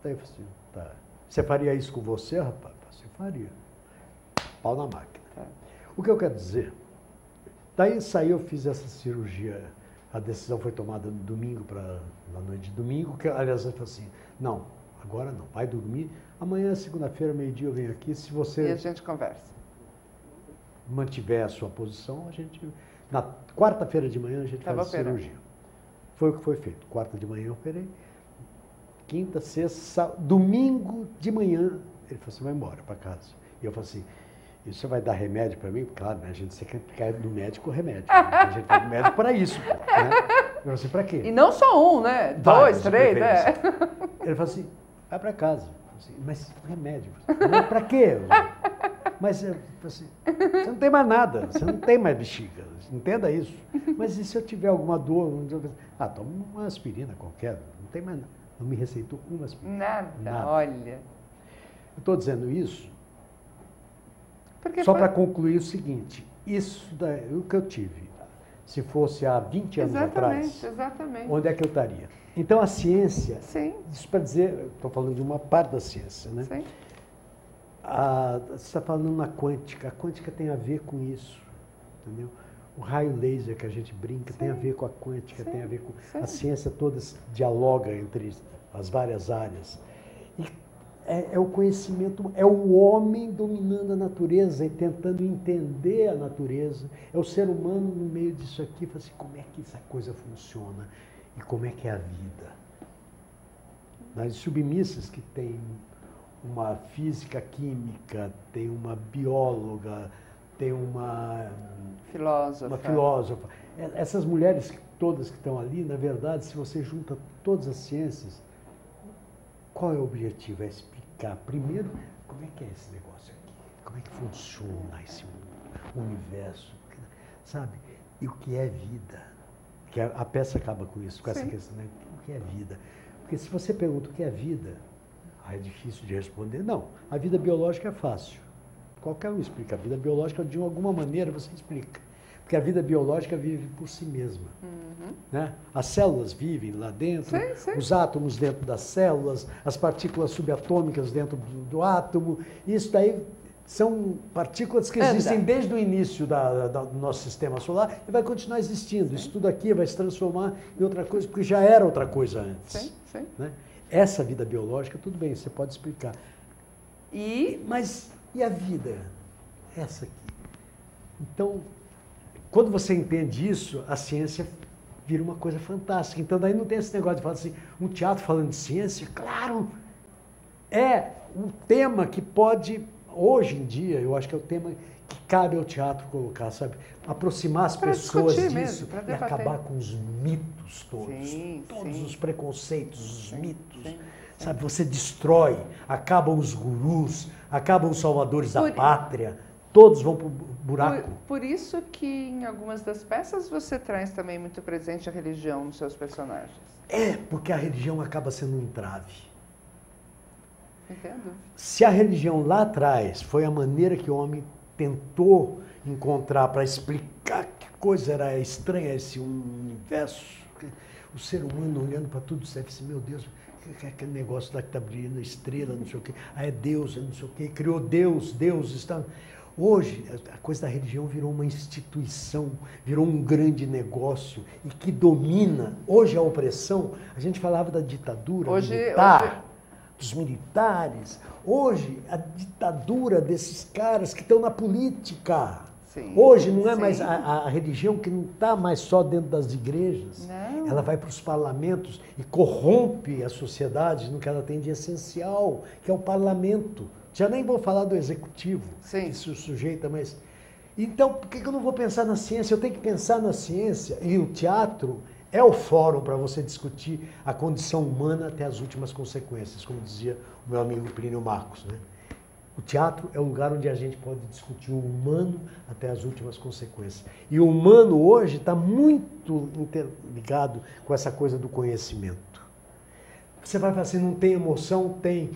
Daí, assim, tá. Você faria isso com você, rapaz? Você faria. Pau na máquina. O que eu quero dizer, daí saiu, eu fiz essa cirurgia. A decisão foi tomada no domingo, na noite de domingo, que aliás eu falei assim, não, agora não, vai dormir, amanhã, segunda-feira, meio-dia eu venho aqui, se você... E a gente conversa. Mantiver a sua posição, a gente... Na quarta-feira de manhã a gente faz a cirurgia. Foi o que foi feito. Quarta de manhã eu operei, quinta, sexta, sábado, domingo de manhã, ele falou assim, vai embora para casa. E eu falei assim, isso você vai dar remédio para mim? Claro, né? A gente sempre quer do médico remédio. Né? A gente vai do médico para isso. Né? Eu falei assim, para quê? E não só um, né? 2, 3, né? Ele falou assim, vai para casa. Assim, mas remédio. Para quê? Mas eu falei assim, você não tem mais nada, você não tem mais bexiga. Entenda isso. Mas e se eu tiver alguma dor? Toma uma aspirina qualquer. Não tem mais nada. Não me receitou uma aspirina. Nada. Olha. Eu estou dizendo isso só para concluir o seguinte, isso daí, o que eu tive, se fosse há 20 anos atrás, onde é que eu estaria? Então a ciência, isso para dizer, estou falando de uma parte da ciência, né? Sim. Você está falando na quântica, a quântica tem a ver com isso, entendeu? O raio laser que a gente brinca tem a ver com a quântica, tem a ver com... A ciência toda dialoga entre as várias áreas. E é o conhecimento, é o homem dominando a natureza e tentando entender a natureza. É o ser humano no meio disso aqui, fala assim, como é que essa coisa funciona e como é que é a vida. Nas submissas que tem uma física química, tem uma bióloga, tem uma filósofa. Essas mulheres todas que estão ali, na verdade, se você junta todas as ciências, qual é o objetivo? É explicar, primeiro, como é que é esse negócio aqui? Como é que funciona esse universo? sabe? E o que é vida? Que a peça acaba com isso, com essa questão, né? O que é vida? Porque se você pergunta o que é vida, é difícil de responder. Não, a vida biológica é fácil. Qualquer um explica. A vida biológica, de alguma maneira, você explica. Porque a vida biológica vive por si mesma. Né? As células vivem lá dentro, os átomos dentro das células, as partículas subatômicas dentro do átomo. Isso daí são partículas que existem desde o início do nosso sistema solar e vai continuar existindo. Isso tudo aqui vai se transformar em outra coisa, porque já era outra coisa antes. Né? Essa vida biológica, tudo bem, você pode explicar. Mas e a vida? Essa aqui. Então, quando você entende isso, a ciência vira uma coisa fantástica. Então, daí não tem esse negócio de falar assim, um teatro falando de ciência, claro, é um tema que pode, hoje em dia, eu acho que é o tema que cabe ao teatro colocar, sabe? Aproximar as pessoas disso e acabar com os mitos todos, todos os preconceitos, os mitos. Sabe, você destrói, acabam os gurus, acabam os salvadores da pátria, todos vão para o buraco. Por isso que em algumas das peças você traz também muito presente a religião nos seus personagens. Porque a religião acaba sendo um entrave. Entendo. Se a religião lá atrás foi a maneira que o homem tentou encontrar para explicar que coisa era estranha esse universo, o ser humano olhando para tudo, disse assim, meu Deus, aquele negócio lá que está brilhando, estrela, não sei o quê, é Deus, não sei o quê, criou Deus, Deus está... Hoje, a coisa da religião virou uma instituição, virou um grande negócio e que domina. Hoje a opressão, a gente falava da ditadura militar, dos militares. Hoje, a ditadura desses caras que estão na política. Hoje não é mais a religião que não está mais só dentro das igrejas. Não. Ela vai para os parlamentos e corrompe a sociedade no que ela tem de essencial, que é o parlamento. Já nem vou falar do executivo, que se sujeita, mas... Então, por que eu não vou pensar na ciência? Eu tenho que pensar na ciência. E o teatro é o fórum para você discutir a condição humana até as últimas consequências, como dizia o meu amigo Plínio Marcos, né? O teatro é o lugar onde a gente pode discutir o humano até as últimas consequências. E o humano hoje está muito interligado com essa coisa do conhecimento. Você vai falar assim, não tem emoção? Tem.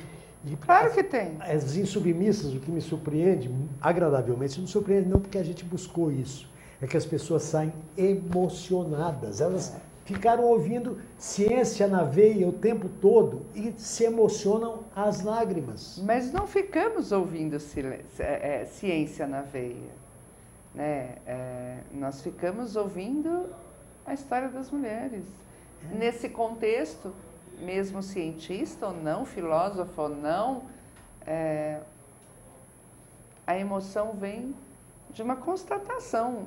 Claro que tem. As insubmissas, o que me surpreende, agradavelmente, não surpreende não porque a gente buscou isso, é que as pessoas saem emocionadas. Elas ficaram ouvindo ciência na veia o tempo todo e se emocionam às lágrimas. Mas não ficamos ouvindo ciência na veia. Né? Nós ficamos ouvindo a história das mulheres. Nesse contexto, mesmo cientista ou não, filósofo ou não, a emoção vem de uma constatação,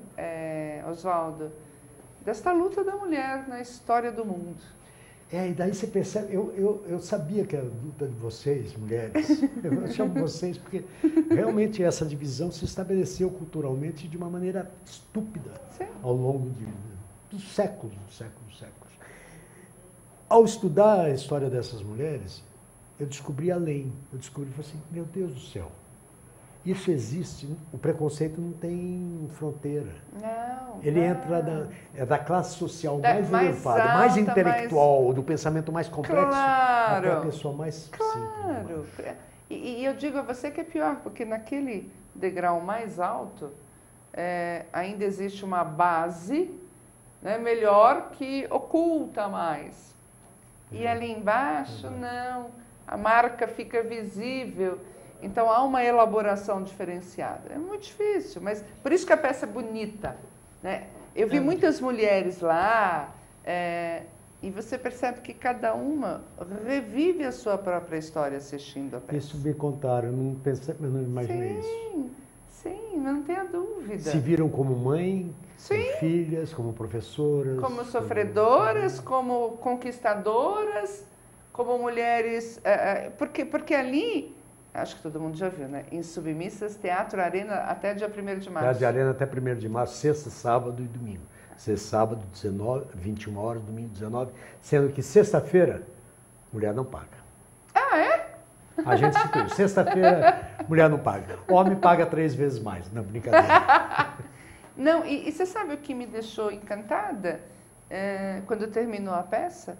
Oswaldo, desta luta da mulher na história do mundo. E daí você percebe, eu sabia que a luta de vocês, mulheres, eu chamo vocês porque realmente essa divisão se estabeleceu culturalmente de uma maneira estúpida ao longo dos séculos. Ao estudar a história dessas mulheres, eu descobri além. Eu descobri assim, meu Deus do céu, isso existe, o preconceito não tem fronteira. Não. Ele entra da classe social mais elevada, mais intelectual, do pensamento mais complexo, até a pessoa mais simples. E eu digo a você que é pior, porque naquele degrau mais alto, ainda existe uma base, né, melhor, que oculta mais. E ali embaixo, não, a marca fica visível. Então, há uma elaboração diferenciada. É muito difícil, mas por isso que a peça é bonita. Né? Eu vi muitas mulheres lá, e você percebe que cada uma revive a sua própria história assistindo a peça. Isso me contaram, eu não imaginei isso. Sim, não tenha dúvida. Se viram como mãe, como filhas, como professoras. Como sofredoras, como conquistadoras, como mulheres... Porque ali, acho que todo mundo já viu, né? Em Submissas, Teatro Arena, até dia 1º de março. Teatro Arena até 1º de março, sexta, sábado e domingo. Sexta, sábado, 21 horas, domingo, 19. Sendo que sexta-feira, mulher não paga. Ah, é? A gente se sexta-feira, mulher não paga. Homem paga 3 vezes mais, não, brincadeira. Não, e você sabe o que me deixou encantada? Quando terminou a peça?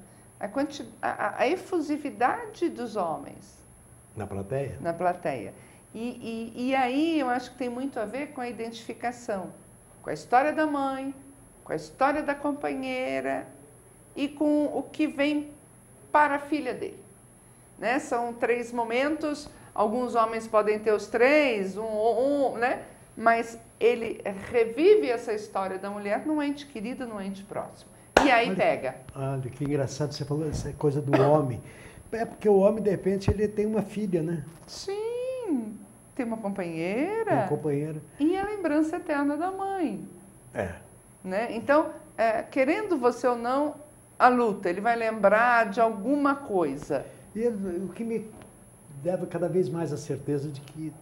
A efusividade dos homens. Na plateia? Na plateia. E aí eu acho que tem muito a ver com a identificação, com a história da mãe, com a história da companheira e com o que vem para a filha dele. Né? São 3 momentos, alguns homens podem ter os 3, né? Mas ele revive essa história da mulher num ente querido, num ente próximo. E aí pega. Olha, que engraçado, você falou essa coisa do homem. É porque o homem, de repente, ele tem uma filha, né? Sim, tem uma companheira. Uma companheira. E a lembrança eterna da mãe. É. Né? Então, querendo você ou não, a luta, ele vai lembrar de alguma coisa. E o que me leva cada vez mais a certeza de que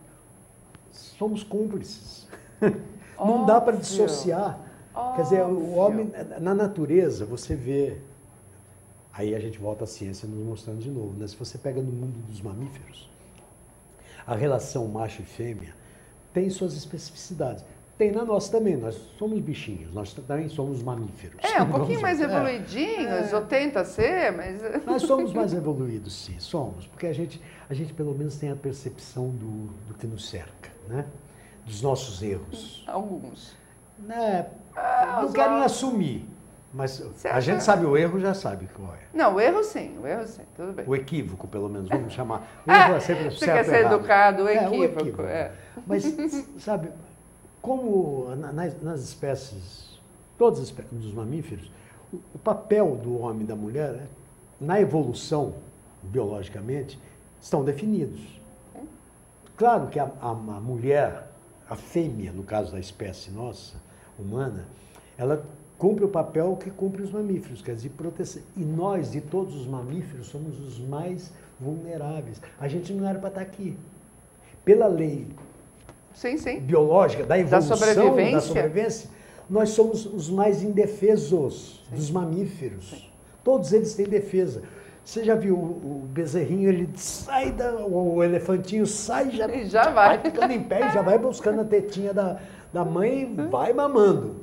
somos cúmplices. Não dá para dissociar. Quer dizer, o homem, na natureza, você vê, aí a gente volta à ciência nos mostrando de novo, né? Se você pega no mundo dos mamíferos, a relação macho e fêmea tem suas especificidades. Tem na nossa também, nós somos bichinhos, nós também somos mamíferos. Um pouquinho mais evoluidinhos, ou tenta ser, mas... Nós somos mais evoluídos, sim, somos, porque a gente pelo menos tem a percepção do que nos cerca, né? Dos nossos erros. Alguns. Né? Não querem assumir, mas a gente sabe o erro, já sabe qual é. Não, o erro sim, tudo bem. O equívoco, pelo menos, vamos chamar. O erro é sempre você quer ser educado, o equívoco. Mas, sabe, como nas espécies, todas as espécies dos mamíferos, o papel do homem e da mulher, na evolução, biologicamente, estão definidos. Claro que a mulher, a fêmea, no caso da espécie nossa, humana, ela cumpre o papel que cumpre os mamíferos, quer dizer, proteção. E nós, de todos os mamíferos, somos os mais vulneráveis. A gente não era para estar aqui. Pela lei biológica, da evolução, da sobrevivência, nós somos os mais indefesos dos mamíferos. Sim. Todos eles têm defesa. Você já viu o bezerrinho, ele sai, o elefantinho sai e já vai ficando em pé, já vai buscando a tetinha da mãe e vai mamando.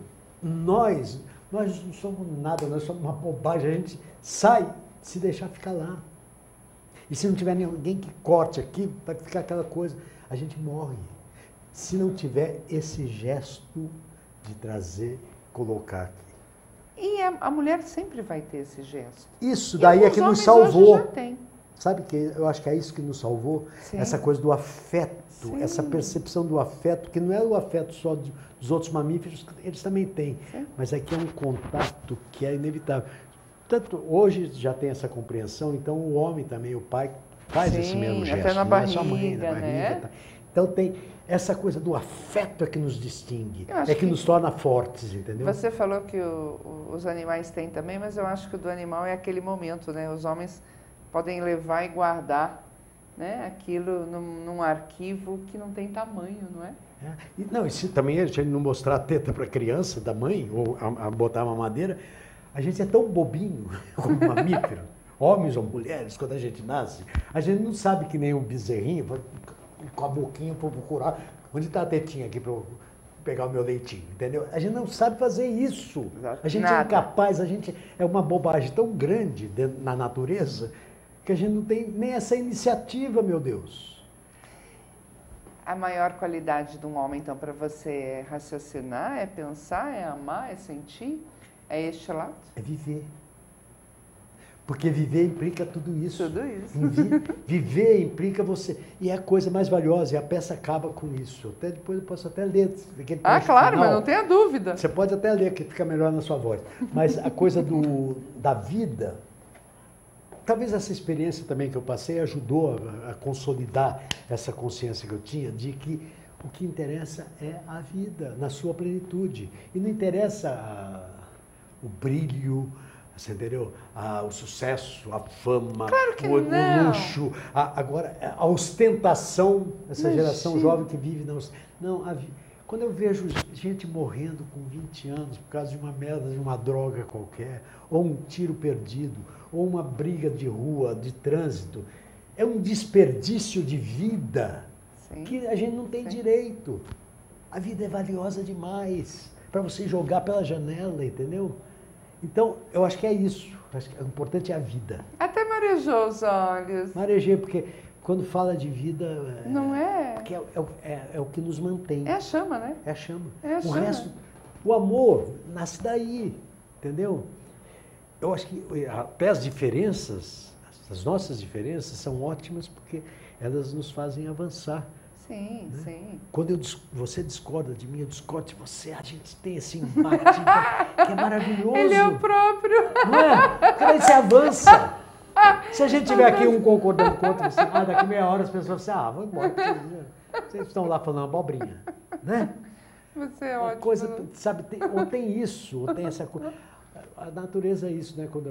Nós não somos nada, nós somos uma bobagem, a gente sai, se deixar ficar lá. E se não tiver ninguém que corte aqui, vai ficar aquela coisa, a gente morre. Se não tiver esse gesto de trazer, colocar aqui. E a mulher sempre vai ter esse gesto. Isso daí é que nos salvou. Já tem. Sabe que eu acho que é isso que nos salvou? Sim. Essa coisa do afeto, sim, essa percepção do afeto, que não é o afeto só dos outros mamíferos, eles também têm, sim, mas aqui é um contato que é inevitável. Tanto hoje já tem essa compreensão, então o homem também, o pai, faz sim, esse mesmo gesto. Até na barriga, mãe, na barriga, né? Tá. Então tem essa coisa do afeto é que nos distingue, é que nos torna fortes, entendeu? Você falou que os animais têm também, mas eu acho que o do animal é aquele momento, né? Os homens podem levar e guardar, né, aquilo num arquivo que não tem tamanho, não é? E se também a gente não mostrar a teta para a criança da mãe, ou a botar uma madeira, a gente é tão bobinho como mamífero, homens ou mulheres, quando a gente nasce, a gente não sabe que nem um bezerrinho, com a boquinha para procurar, onde está a tetinha aqui para eu pegar o meu leitinho, entendeu? A gente não sabe fazer isso. A gente é incapaz, a gente é uma bobagem tão grande na natureza que a gente não tem nem essa iniciativa, meu Deus. A maior qualidade de um homem, então, para você é raciocinar, é pensar, é amar, é sentir? É este lado? É viver. Porque viver implica tudo isso. Tudo isso. Viver implica você. E é a coisa mais valiosa, e a peça acaba com isso. Até depois eu posso até ler. Claro, final, mas não tenha dúvida. Você pode até ler, que fica melhor na sua voz. Mas a coisa da vida, talvez essa experiência também que eu passei ajudou a consolidar essa consciência que eu tinha de que o que interessa é a vida, na sua plenitude. E não interessa o brilho, você entendeu? O sucesso, a fama, claro que o luxo, agora a ostentação, essa geração jovem que vive na ostentação. Quando eu vejo gente morrendo com 20 anos por causa de uma merda, de uma droga qualquer, ou um tiro perdido, ou uma briga de rua, de trânsito, é um desperdício de vida, sim, que a gente não tem, sim, direito. A vida é valiosa demais. para você jogar pela janela, entendeu? Então, eu acho que é isso. Acho que o importante é a vida. Até marejou os olhos. Marejei, porque quando fala de vida... Não é? Porque é o que nos mantém. É a chama, né? É a chama. É a o chama. resto, o amor nasce daí, entendeu? Eu acho que até as diferenças, as nossas diferenças são ótimas porque elas nos fazem avançar. Sim, né? sim. Quando você discorda de mim, eu discordo de você, a gente tem esse embate que é maravilhoso. Ele é o próprio. Não é? Porque aí você avança. Se a gente tiver aqui um concordando com o outro, assim, daqui meia hora as pessoas vão vão embora. Vocês estão lá falando abobrinha, né? Você é Uma ótimo. coisa, sabe, ou tem isso, ou tem essa coisa. A natureza é isso, né? Quando,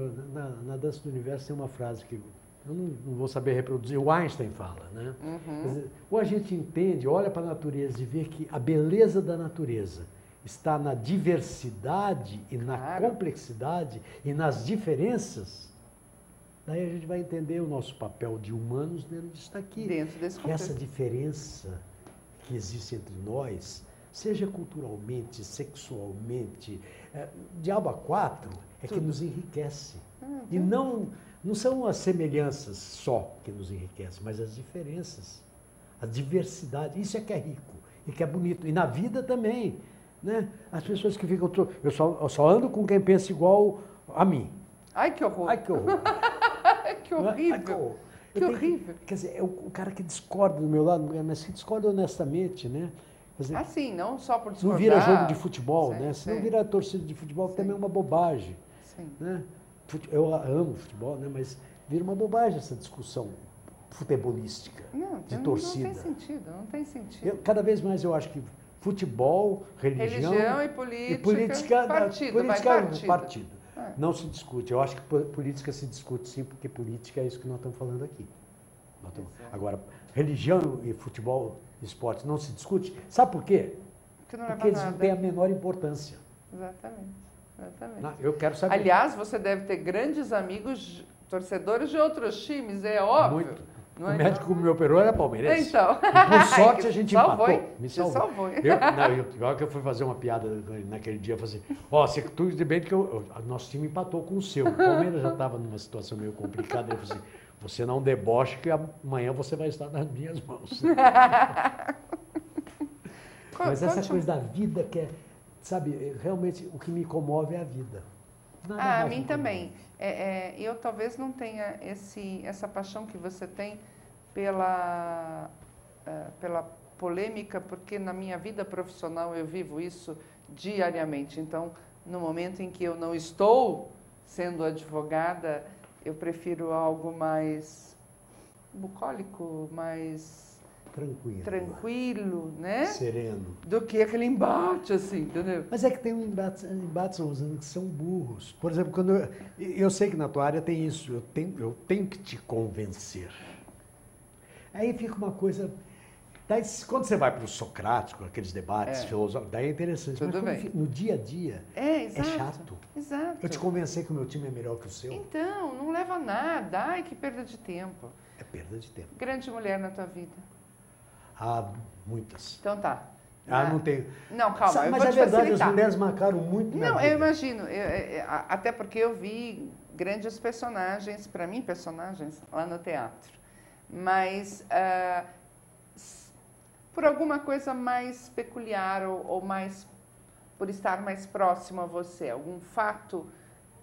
na Dança do Universo tem uma frase que eu não vou saber reproduzir, o Einstein fala, né? Quer dizer, ou a gente entende, olha para a natureza e vê que a beleza da natureza está na diversidade e na complexidade e nas diferenças, daí a gente vai entender o nosso papel de humanos dentro disso daqui. Dentro desse que essa diferença que existe entre nós, seja culturalmente, sexualmente, diabo a quatro, é que nos enriquece. E não são as semelhanças só que nos enriquecem, mas as diferenças, a diversidade. Isso é que é rico e que é bonito. E na vida também, né? As pessoas que ficam... Eu só ando com quem pensa igual a mim. Ai, que horror. Ai, que horror. Que horrível. Que horrível. Quer dizer, é o cara que discorda do meu lado, mas que discorda honestamente, né? Quer dizer, assim, não só por discordar. não vira jogo de futebol, sim, né? Se não sim. vira torcida de futebol, que também é uma bobagem. Sim. Né? Eu amo futebol, né? Mas vira uma bobagem essa discussão futebolística, de torcida. Não tem sentido, não tem sentido. Cada vez mais eu acho que futebol, religião e política, partido. Não se discute. Eu acho que política se discute sim, porque política é isso que nós estamos falando aqui. Agora, religião e futebol, esporte, não se discute. Sabe por quê? Porque eles não têm a menor importância. Exatamente. Eu quero saber. Aliás, você deve ter grandes amigos torcedores de outros times, é óbvio. Muito. Não o é médico que me operou era palmeirense. Então. E por sorte a gente empatou. Me salvou. Igual que eu fui fazer uma piada naquele dia, eu falei assim, tudo bem que nosso time empatou com o seu. O Palmeiras já estava numa situação meio complicada. Eu falei assim, você não deboche que amanhã você vai estar nas minhas mãos. Mas essa coisa da vida que é, sabe, realmente o que me comove é a vida. A mim também. Eu talvez não tenha essa paixão que você tem pela polêmica, porque na minha vida profissional eu vivo isso diariamente. Então, no momento em que eu não estou sendo advogada, eu prefiro algo mais bucólico, mais tranquilo, né? Sereno. Do que aquele embate, assim, entendeu? Mas é que tem embates, Rosana, que são burros. Por exemplo, quando eu sei que na tua área tem isso, eu tenho que te convencer. Aí fica uma coisa... Daí, quando você vai para o socrático, aqueles debates filosóficos, daí é interessante. Tudo mas bem. No dia a dia, é chato. Exato. Eu te convencer que o meu time é melhor que o seu. Então, não leva a nada. Ai, que perda de tempo. É perda de tempo. Grande mulher na tua vida. Muitas. Então tá. Não tenho. Não, calma, mas é verdade, as mulheres marcaram muito na vida. Eu imagino. Até porque eu vi grandes personagens, para mim, personagens, lá no teatro. Mas... por alguma coisa mais peculiar ou mais por estar mais próximo a você, algum fato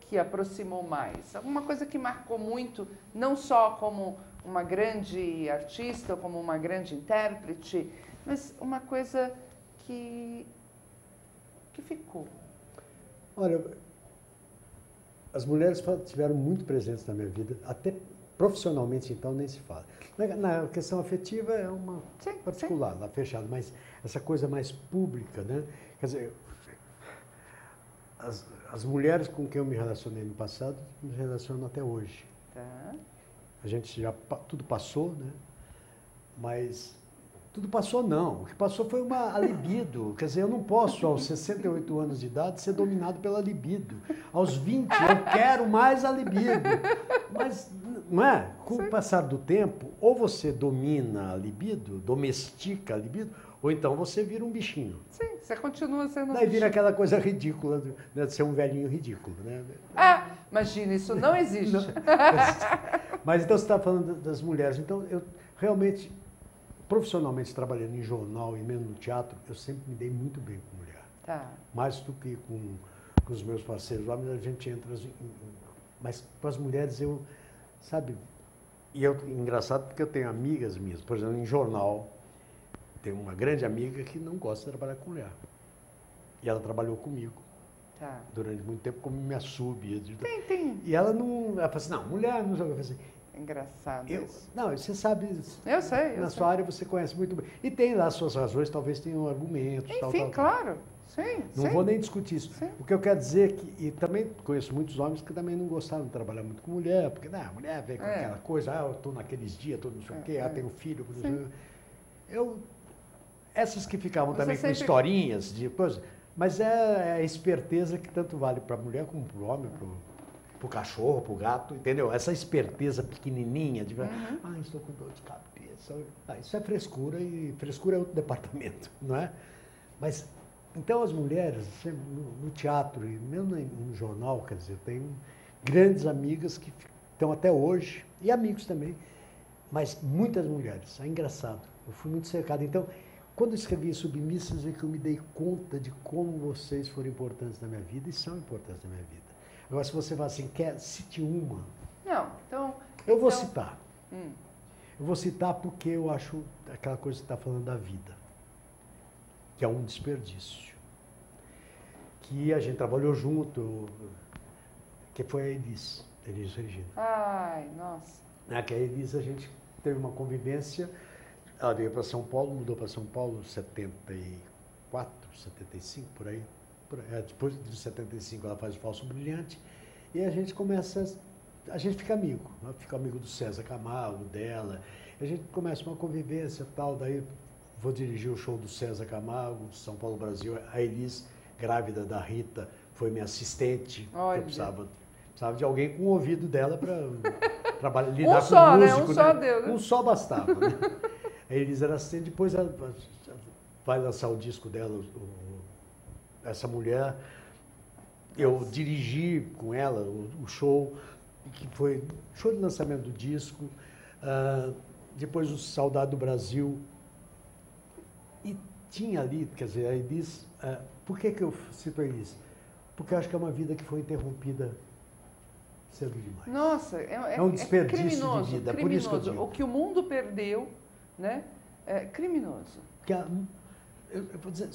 que aproximou mais, alguma coisa que marcou muito, não só como uma grande artista ou como uma grande intérprete, mas uma coisa que ficou. Olha, as mulheres tiveram muito presentes na minha vida, até profissionalmente, então, nem se fala. Na questão afetiva é uma particular, lá fechada, mas essa coisa mais pública, né? Quer dizer, as mulheres com quem eu me relacionei no passado, me relaciono até hoje. Tá. A gente tudo passou, né? Mas tudo passou não. O que passou foi a libido. Quer dizer, eu não posso, aos 68 anos de idade, ser dominado pela libido. Aos 20, eu quero mais a libido. Mas Não é? Com o passar do tempo, ou você domina a libido, domestica a libido, ou então você vira um bichinho. Sim, você continua sendo um Daí vira bichinho. aquela coisa ridícula, né, de ser um velhinho ridículo, né? Ah, imagina, isso não existe. Não. Mas então você está falando das mulheres. Então, eu realmente, profissionalmente trabalhando em jornal e mesmo no teatro, eu sempre me dei muito bem com mulher. Tá. Mais do que com os meus parceiros homens, a gente entra... Mas com as mulheres eu, sabe... E engraçado porque eu tenho amigas minhas, por exemplo, em jornal, tem uma grande amiga que não gosta de trabalhar com mulher. E ela trabalhou comigo. Tá. Durante muito tempo como minha sub. Tem. E ela não... Ela falou assim, não, mulher não joga. Eu falei assim, Engraçado isso. não, você sabe... Eu sei. Na sua área você conhece muito bem. E tem lá as suas razões, talvez tenham argumentos. Enfim, claro. Sim, Não sim. vou nem discutir isso. Sim. O que eu quero dizer é que, e também conheço muitos homens que também não gostaram de trabalhar muito com mulher, porque a mulher vem com aquela coisa, eu estou naqueles dias, estou não sei o quê, tenho filho, por exemplo. Essas que ficavam também com historinhas de coisas, mas é a esperteza que tanto vale para a mulher como para o homem, para o cachorro, para o gato, entendeu? Essa esperteza pequenininha de estou com dor de cabeça. Isso é frescura, e frescura é outro departamento, não é? Mas, então as mulheres, no teatro e mesmo no jornal, quer dizer, eu tenho grandes amigas que estão até hoje, e amigos também, mas muitas mulheres. É engraçado, eu fui muito cercado. Então, quando eu escrevi Submissas, é que eu me dei conta de como vocês foram importantes na minha vida e são importantes na minha vida. Agora, se você fala assim, cite uma... Não, então... Eu vou citar. Eu vou citar porque eu acho aquela coisa que você está falando da vida, que é um desperdício. Que a gente trabalhou junto, que foi a Elis Regina. Ai, nossa. Que a Elis, a gente teve uma convivência, ela veio para São Paulo, mudou para São Paulo em 74, 75, por aí. Depois de 75 ela faz o Falso Brilhante, e a gente fica amigo. Fica amigo do César Camargo, dela, a gente começa uma convivência e tal, daí vou dirigir o show do César Camargo, São Paulo, Brasil. A Elis, grávida da Rita, foi minha assistente. Eu precisava de alguém com o ouvido dela para lidar com o músico. Um só deu, né? Um só bastava. Né? A Elis era assistente, depois ela vai lançar o disco dela, essa mulher. Eu dirigi com ela o show, que foi show de lançamento do disco, depois o Saudade do Brasil. E tinha ali, quer dizer, a Elis, por que eu cito a Elis? Porque eu acho que é uma vida que foi interrompida cedo demais. Nossa, é um desperdício criminoso, de vida, criminoso. por isso que eu digo. O que o mundo perdeu, né, é criminoso. Porque eu vou dizer,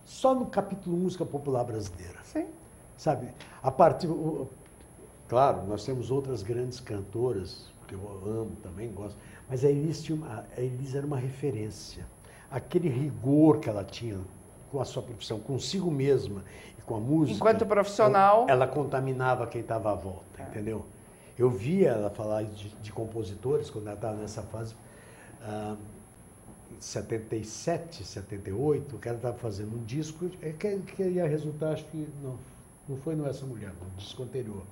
só no capítulo música popular brasileira. Sim. Sabe, claro, nós temos outras grandes cantoras, que eu amo também, gosto, mas a Elis era uma referência. Aquele rigor que ela tinha com a sua profissão, consigo mesma e com a música. Enquanto profissional. Ela contaminava quem estava à volta, entendeu? Eu via ela falar de compositores, quando ela estava nessa fase, em 77, 78, que ela estava fazendo um disco, que ia resultar, acho que não foi no Essa Mulher, no disco anterior.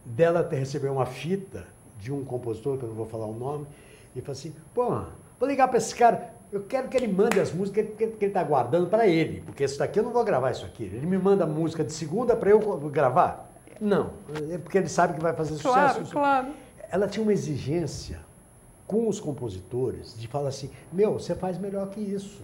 Dela receber uma fita de um compositor, que eu não vou falar o nome, e falou assim, vou ligar para esse cara, eu quero que ele mande as músicas que ele está guardando para ele, porque isso daqui eu não vou gravar isso aqui. Ele me manda a música de segunda para eu gravar? Não, é porque ele sabe que vai fazer sucesso. Claro. Ela tinha uma exigência com os compositores de falar assim, você faz melhor que isso.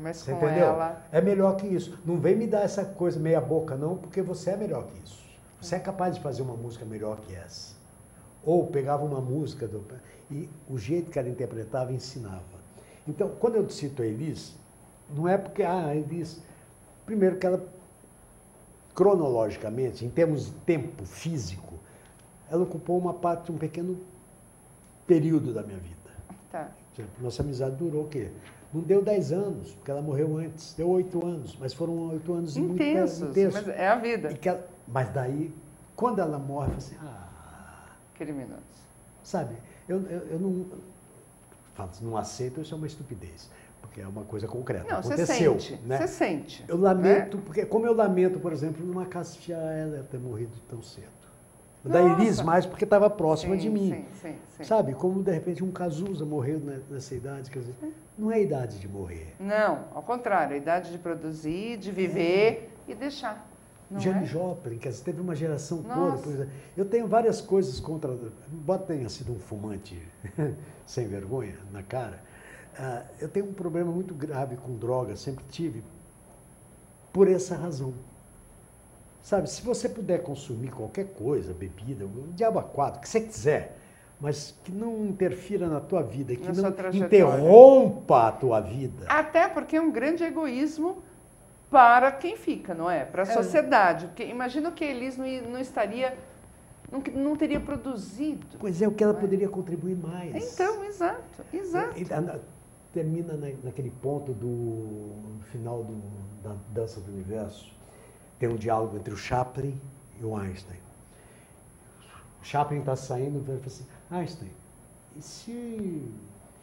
Mas você com entendeu? ela... É melhor que isso. Não vem me dar essa coisa meia boca não, porque você é melhor que isso. Você é capaz de fazer uma música melhor que essa. Ou pegava uma música e o jeito que ela interpretava ensinava. Então, quando eu cito a Elis, não é porque a Elis, primeiro que ela, cronologicamente, em termos de tempo físico, ela ocupou uma parte, um pequeno período da minha vida. Tá. Nossa amizade durou o quê? Não deu 10 anos, porque ela morreu antes, deu 8 anos, mas foram 8 anos intensos, muito intensos. Mas é a vida. Mas daí, quando ela morre, eu falei assim, criminoso. Sabe, eu não aceito, isso é uma estupidez, porque é uma coisa concreta. Não, aconteceu. Você sente. Eu lamento, porque como eu lamento, por exemplo, numa Cássia Eller ter morrido tão cedo. Da Nossa. Elis mais porque estava próxima de mim. Sim, sim, sim. Sabe, como de repente um Cazuza morreu nessa idade, quer dizer, não é a idade de morrer. Não, ao contrário, a idade de produzir, de viver e deixar. Não Janis é? Joplin, quer dizer, teve uma geração toda. Nossa. Por exemplo, eu tenho várias coisas contra, embora tenha sido um fumante sem vergonha na cara, eu tenho um problema muito grave com droga, sempre tive, por essa razão. Sabe, se você puder consumir qualquer coisa, bebida, o diabo a quatro, o que você quiser, mas que não interfira na tua vida, que Na sua não trajetória. interrompa a tua vida. Até porque é um grande egoísmo para quem fica, não é? Para a sociedade. Porque imagina que a Elis não estaria, não teria produzido. Pois é, o que ela poderia contribuir mais. Então, exato, exato. Termina naquele ponto do final da Dança do Universo. Tem um diálogo entre o Chaplin e o Einstein. O Chaplin está saindo e fala assim, Einstein, e se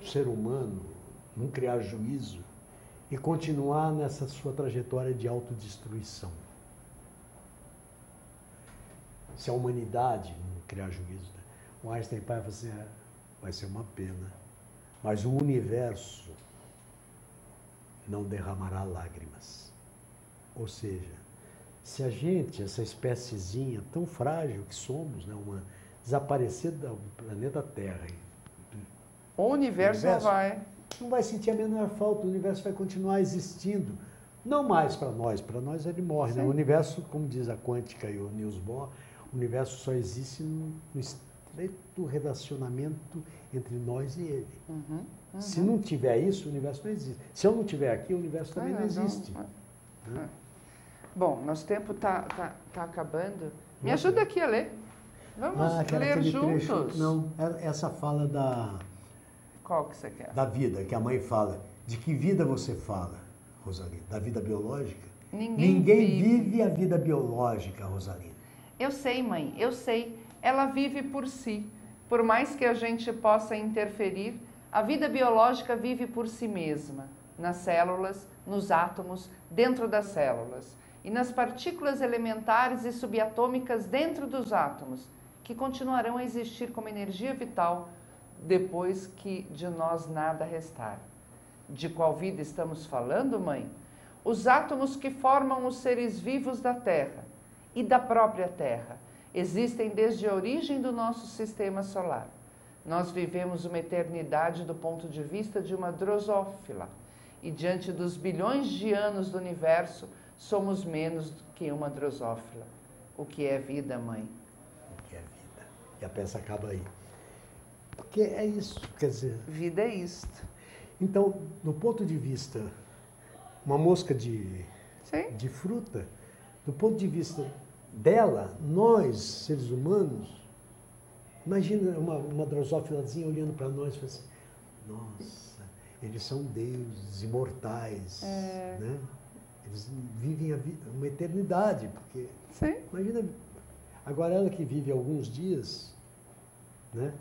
o ser humano não criar juízo e continuar nessa sua trajetória de autodestruição? Se a humanidade não criar juízo, né? O Einstein fala assim, vai ser uma pena, mas o universo não derramará lágrimas. Ou seja, se a gente, essa espéciezinha tão frágil que somos, né, desaparecer do planeta Terra, O universo não vai sentir a menor falta, o universo vai continuar existindo. Não mais para nós ele morre. Né? O universo, como diz a quântica e o Niels Bohr, o universo só existe no estreito relacionamento entre nós e ele. Se não tiver isso, o universo não existe. Se eu não estiver aqui, o universo também não existe. Né? Bom, nosso tempo tá acabando. Me ajuda aqui a ler. Vamos ler juntos. Trecho, não, essa fala Qual que você quer? da vida, que a mãe fala. De que vida você fala, Rosalina? Da vida biológica? Ninguém vive a vida biológica, Rosalina. Eu sei, mãe, eu sei. Ela vive por si. Por mais que a gente possa interferir, a vida biológica vive por si mesma. Nas células, nos átomos, dentro das células. E nas partículas elementares e subatômicas dentro dos átomos, que continuarão a existir como energia vital depois que de nós nada restar. De qual vida estamos falando, mãe? Os átomos que formam os seres vivos da Terra e da própria Terra existem desde a origem do nosso sistema solar. Nós vivemos uma eternidade do ponto de vista de uma drosófila e diante dos bilhões de anos do universo, somos menos do que uma drosófila. O que é vida, mãe? O que é vida? E a peça acaba aí. Porque é isso, quer dizer... Vida é isto. Então, do ponto de vista, uma mosca de fruta, do ponto de vista dela, nós, seres humanos, imagina uma drosófilazinha olhando para nós e falando assim, nossa, eles são deuses, imortais, né? Eles vivem uma eternidade, porque... Sim. Imagina, agora ela que vive alguns dias, né?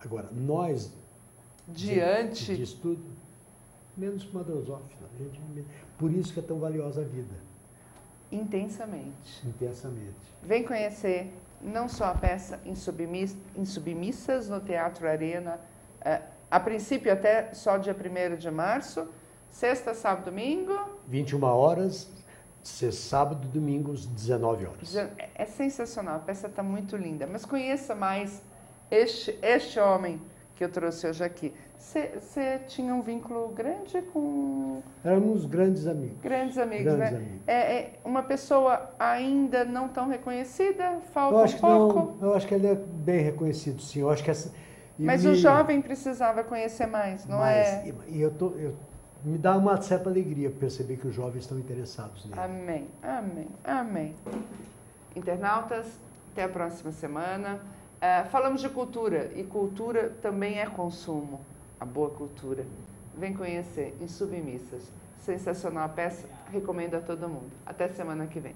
Agora, nós, diante disso tudo, menos uma drosófila. Por isso que é tão valiosa a vida. Intensamente. Vem conhecer não só a peça Insubmissas no Teatro Arena, a princípio até só dia 1º de março, sexta, sábado, domingo. 21 horas, sábado, domingo, 19 horas. É sensacional, a peça está muito linda. Mas conheça mais este homem que eu trouxe hoje aqui. Você tinha um vínculo grande com... Éramos grandes amigos. Grandes amigos, né? Amigos. É uma pessoa ainda não tão reconhecida? Falta um pouco? Não, eu acho que ele é bem reconhecido, sim. Eu acho que Mas o jovem precisava conhecer mais, não é? E me dá uma certa alegria perceber que os jovens estão interessados nele. Amém, amém, amém. Internautas, até a próxima semana. Falamos de cultura, e cultura também é consumo, a boa cultura. Vem conhecer Insubmissas. Sensacional a peça, recomendo a todo mundo. Até semana que vem.